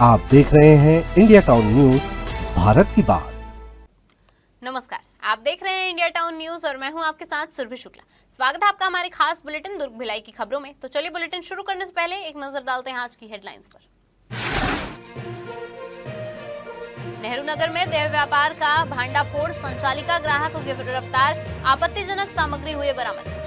आप देख रहे हैं इंडिया टाउन न्यूज, भारत की बात। नमस्कार, आप देख रहे हैं इंडिया टाउन न्यूज और मैं हूं आपके साथ सुरभि शुक्ला। स्वागत है आपका हमारे खास बुलेटिन दुर्ग भिलाई की खबरों में। तो चलिए बुलेटिन शुरू करने से पहले एक नजर डालते हैं आज की हेडलाइंस पर। नेहरू नगर में देह व्यापार का भांडाफोड़, संचालिका ग्राहक को गिरफ्तार, आपत्तिजनक सामग्री हुई बरामद।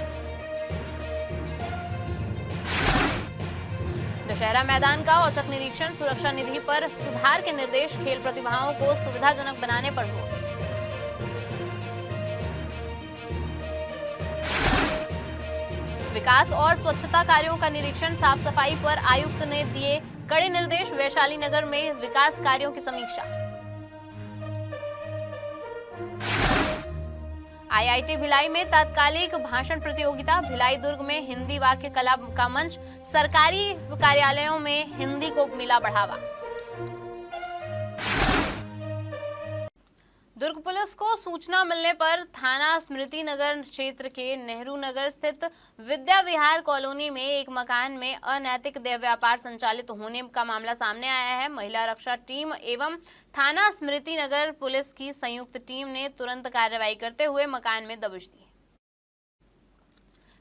दशहरा मैदान का औचक निरीक्षण, सुरक्षा निधि पर सुधार के निर्देश, खेल प्रतिभाओं को सुविधाजनक बनाने पर जोर। विकास और स्वच्छता कार्यों का निरीक्षण, साफ सफाई पर आयुक्त ने दिए कड़े निर्देश, वैशाली नगर में विकास कार्यों की समीक्षा। आईआईटी भिलाई में तात्कालिक भाषण प्रतियोगिता, भिलाई दुर्ग में हिंदी वाक्य कला का मंच, सरकारी कार्यालयों में हिंदी को मिला बढ़ावा। दुर्ग पुलिस को सूचना मिलने पर थाना स्मृति नगर क्षेत्र के नेहरू नगर स्थित विद्या विहार कॉलोनी में एक मकान में अनैतिक देह व्यापार संचालित होने का मामला सामने आया है। महिला रक्षा टीम एवं थाना स्मृति नगर पुलिस की संयुक्त टीम ने तुरंत कार्रवाई करते हुए मकान में दबिश दी।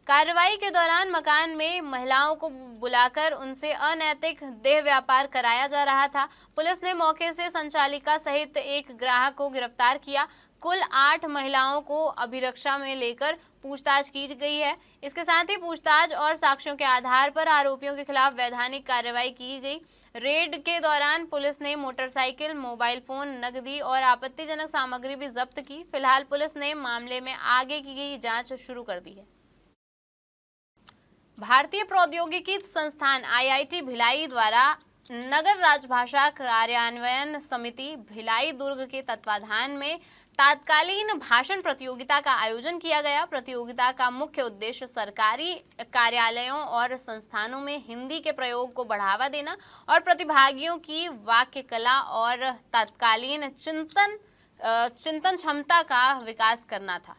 कार्रवाई के दौरान मकान में महिलाओं को बुलाकर उनसे अनैतिक देह व्यापार कराया जा रहा था। पुलिस ने मौके से संचालिका सहित एक ग्राहक को गिरफ्तार किया। कुल 8 महिलाओं को अभिरक्षा में लेकर पूछताछ की गई है। इसके साथ ही पूछताछ और साक्ष्यों के आधार पर आरोपियों के खिलाफ वैधानिक कार्रवाई की गई। रेड के दौरान पुलिस ने मोटरसाइकिल, मोबाइल फोन, नकदी और आपत्तिजनक सामग्री भी जब्त की। फिलहाल पुलिस ने मामले में आगे की जांच शुरू कर दी है। भारतीय प्रौद्योगिकी संस्थान आईआईटी भिलाई द्वारा नगर राजभाषा कार्यान्वयन समिति भिलाई दुर्ग के तत्वाधान में तात्कालीन भाषण प्रतियोगिता का आयोजन किया गया। प्रतियोगिता का मुख्य उद्देश्य सरकारी कार्यालयों और संस्थानों में हिंदी के प्रयोग को बढ़ावा देना और प्रतिभागियों की वाक्य कला और तत्कालीन चिंतन क्षमता का विकास करना था।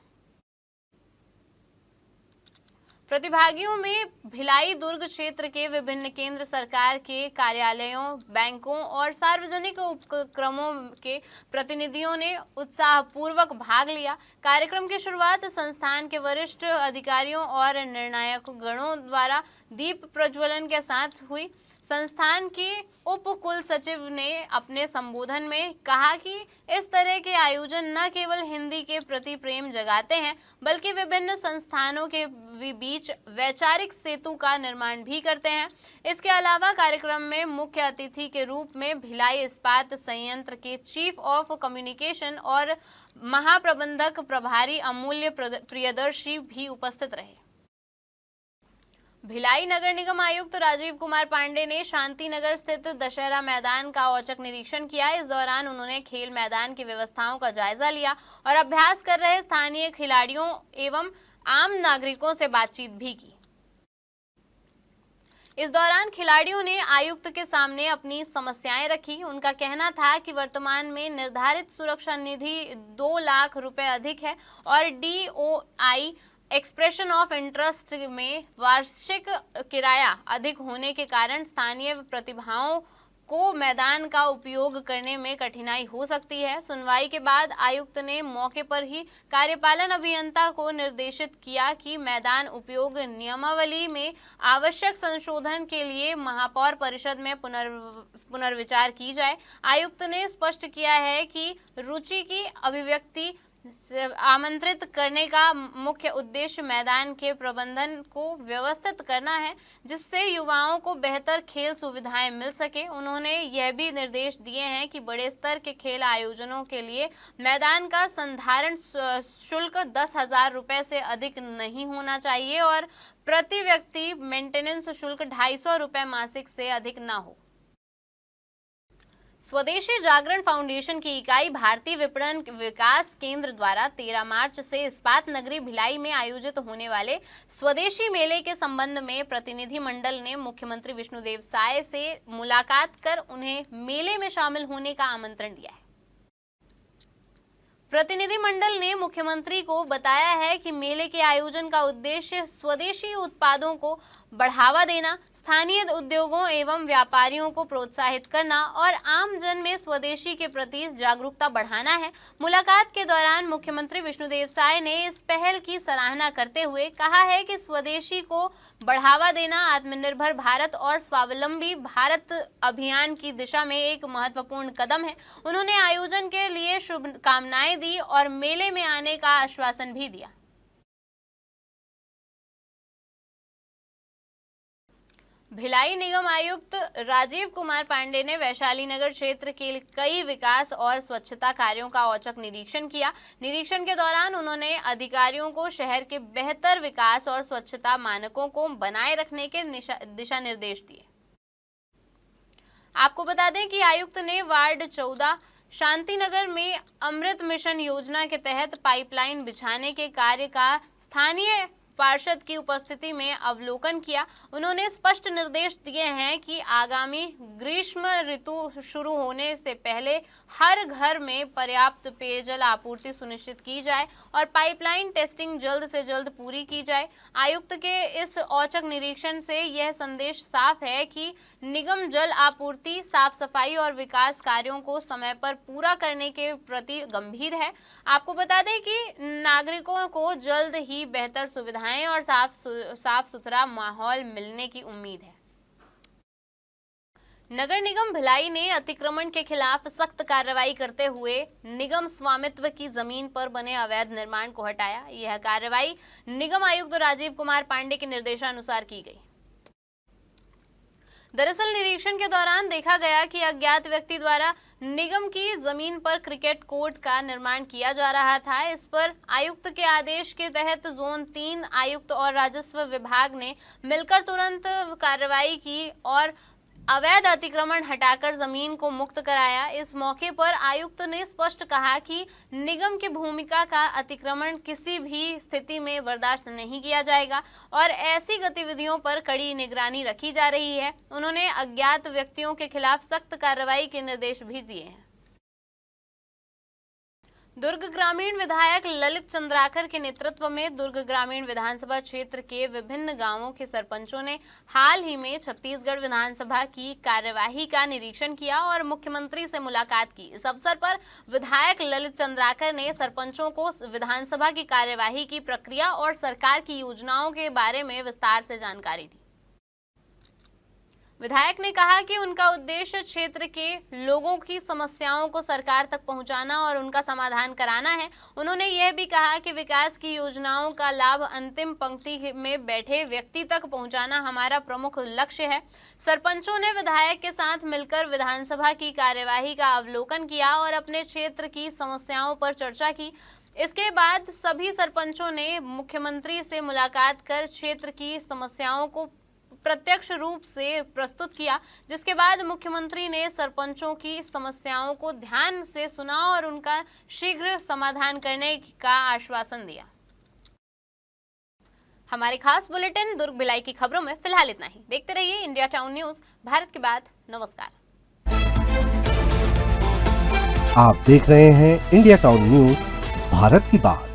प्रतिभागियों में भिलाई दुर्ग क्षेत्र के विभिन्न केंद्र सरकार के कार्यालयों, बैंकों और सार्वजनिक उपक्रमों के प्रतिनिधियों ने उत्साहपूर्वक भाग लिया। कार्यक्रम की शुरुआत संस्थान के वरिष्ठ अधिकारियों और निर्णायक गणों द्वारा दीप प्रज्वलन के साथ हुई। संस्थान के उप कुल सचिव ने अपने संबोधन में कहा कि इस तरह के आयोजन न केवल हिंदी के प्रति प्रेम जगाते हैं बल्कि विभिन्न संस्थानों के बीच वैचारिक सेतु का निर्माण भी करते हैं। इसके अलावा कार्यक्रम में मुख्य अतिथि के रूप में भिलाई इस्पात संयंत्र के चीफ ऑफ कम्युनिकेशन और महाप्रबंधक प्रभारी अमूल्य प्रियदर्शी भी उपस्थित रहे। भिलाई नगर निगम आयुक्त राजीव कुमार पांडे ने शांति नगर स्थित दशहरा मैदान का औचक निरीक्षण किया। इस दौरान उन्होंने खेल मैदान की व्यवस्थाओं का जायजा लिया और अभ्यास कर रहे स्थानीय खिलाड़ियों एवं आम नागरिकों से बातचीत भी की। इस दौरान खिलाड़ियों ने आयुक्त के सामने अपनी समस्याएं रखी। उनका कहना था कि वर्तमान में निर्धारित सुरक्षा निधि 2 लाख रुपए अधिक है और DOI एक्सप्रेशन ऑफ इंटरेस्ट में वार्षिक किराया अधिक होने के कारण स्थानीय प्रतिभाओं को मैदान का उपयोग करने में कठिनाई हो सकती है। सुनवाई के बाद आयुक्त ने मौके पर ही कार्यपालन अभियंता को निर्देशित किया कि मैदान उपयोग नियमावली में आवश्यक संशोधन के लिए महापौर परिषद में पुनर्विचार की जाए। आयुक्त ने स्पष्ट किया है कि रुचि की अभिव्यक्ति आमंत्रित करने का मुख्य उद्देश्य मैदान के प्रबंधन को व्यवस्थित करना है जिससे युवाओं को बेहतर खेल सुविधाएं मिल सके। उन्होंने यह भी निर्देश दिए हैं कि बड़े स्तर के खेल आयोजनों के लिए मैदान का संधारण शुल्क 10,000 रुपए से अधिक नहीं होना चाहिए और प्रति व्यक्ति मेंटेनेंस शुल्क 250 रुपए मासिक से अधिक न हो। स्वदेशी जागरण फाउंडेशन की इकाई भारतीय विपणन विकास केंद्र द्वारा 13 मार्च से इस्पात नगरी भिलाई में आयोजित होने वाले स्वदेशी मेले के संबंध में प्रतिनिधि मंडल ने मुख्यमंत्री विष्णुदेव साय से मुलाकात कर उन्हें मेले में शामिल होने का आमंत्रण दिया है। प्रतिनिधिमंडल ने मुख्यमंत्री को बताया है कि मेले के आयोजन का उद्देश्य स्वदेशी उत्पादों को बढ़ावा देना, स्थानीय उद्योगों एवं व्यापारियों को प्रोत्साहित करना और आम जन में स्वदेशी के प्रति जागरूकता बढ़ाना है। मुलाकात के दौरान मुख्यमंत्री विष्णुदेव साय ने इस पहल की सराहना करते हुए कहा है कि स्वदेशी को बढ़ावा देना आत्मनिर्भर भारत और स्वावलंबी भारत अभियान की दिशा में एक महत्वपूर्ण कदम है। उन्होंने आयोजन के लिए शुभकामनाएं दी और मेले में आने का आश्वासन भी दिया। भिलाई निगम आयुक्त राजीव कुमार पांडे ने वैशाली नगर क्षेत्र के कई विकास और स्वच्छता कार्यों का औचक निरीक्षण किया। निरीक्षण के दौरान उन्होंने अधिकारियों को शहर के बेहतर विकास और स्वच्छता मानकों को बनाए रखने के दिशा निर्देश दिए। आपको बता दें कि आयुक्त ने वार्ड 14 शांतिनगर में अमृत मिशन योजना के तहत पाइपलाइन बिछाने के कार्य का स्थानीय पार्षद की उपस्थिति में अवलोकन किया। उन्होंने स्पष्ट निर्देश दिए हैं कि आगामी ग्रीष्म ऋतु शुरू होने से पहले हर घर में पर्याप्त पेयजल आपूर्ति सुनिश्चित की जाए और पाइपलाइन टेस्टिंग जल्द से जल्द पूरी की जाए। आयुक्त के इस औचक निरीक्षण से यह संदेश साफ है कि निगम जल आपूर्ति, साफ सफाई और विकास कार्यों को समय पर पूरा करने के प्रति गंभीर है। आपको बता दें कि नागरिकों को जल्द ही बेहतर सुविधाएं और साफ सुथरा माहौल मिलने की उम्मीद है। नगर निगम भिलाई ने अतिक्रमण के खिलाफ सख्त कार्रवाई करते हुए निगम स्वामित्व की जमीन पर बने अवैध निर्माण को हटाया। यह कार्रवाई निगम आयुक्त राजीव कुमार पांडे के निर्देशानुसार की गई। दरअसल निरीक्षण के दौरान देखा गया कि अज्ञात व्यक्ति द्वारा निगम की जमीन पर क्रिकेट कोर्ट का निर्माण किया जा रहा था। इस पर आयुक्त के आदेश के तहत जोन 3 आयुक्त और राजस्व विभाग ने मिलकर तुरंत कार्रवाई की और अवैध अतिक्रमण हटाकर जमीन को मुक्त कराया। इस मौके पर आयुक्त ने स्पष्ट कहा कि निगम की भूमिका का अतिक्रमण किसी भी स्थिति में बर्दाश्त नहीं किया जाएगा और ऐसी गतिविधियों पर कड़ी निगरानी रखी जा रही है। उन्होंने अज्ञात व्यक्तियों के खिलाफ सख्त कार्रवाई के निर्देश भी दिए हैं। दुर्ग ग्रामीण विधायक ललित चंद्राकर के नेतृत्व में दुर्ग ग्रामीण विधानसभा क्षेत्र के विभिन्न गांवों के सरपंचों ने हाल ही में छत्तीसगढ़ विधानसभा की कार्यवाही का निरीक्षण किया और मुख्यमंत्री से मुलाकात की। इस अवसर पर विधायक ललित चंद्राकर ने सरपंचों को विधानसभा की कार्यवाही की प्रक्रिया और सरकार की योजनाओं के बारे में विस्तार से जानकारी दी। विधायक ने कहा कि उनका उद्देश्य क्षेत्र के लोगों की समस्याओं को सरकार तक पहुंचाना और उनका समाधान कराना है। उन्होंने यह भी कहा कि विकास की योजनाओं का लाभ अंतिम पंक्ति में बैठे व्यक्ति तक पहुंचाना हमारा प्रमुख लक्ष्य है। सरपंचों ने विधायक के साथ मिलकर विधानसभा की कार्यवाही का अवलोकन किया और अपने क्षेत्र की समस्याओं पर चर्चा की। इसके बाद सभी सरपंचों ने मुख्यमंत्री से मुलाकात कर क्षेत्र की समस्याओं को प्रत्यक्ष रूप से प्रस्तुत किया, जिसके बाद मुख्यमंत्री ने सरपंचों की समस्याओं को ध्यान से सुना और उनका शीघ्र समाधान करने का आश्वासन दिया। हमारे खास बुलेटिन दुर्ग भिलाई की खबरों में फिलहाल इतना ही। देखते रहिए इंडिया टाउन न्यूज, भारत की बात। नमस्कार। आप देख रहे हैं इंडिया टाउन न्यूज, भारत की बात।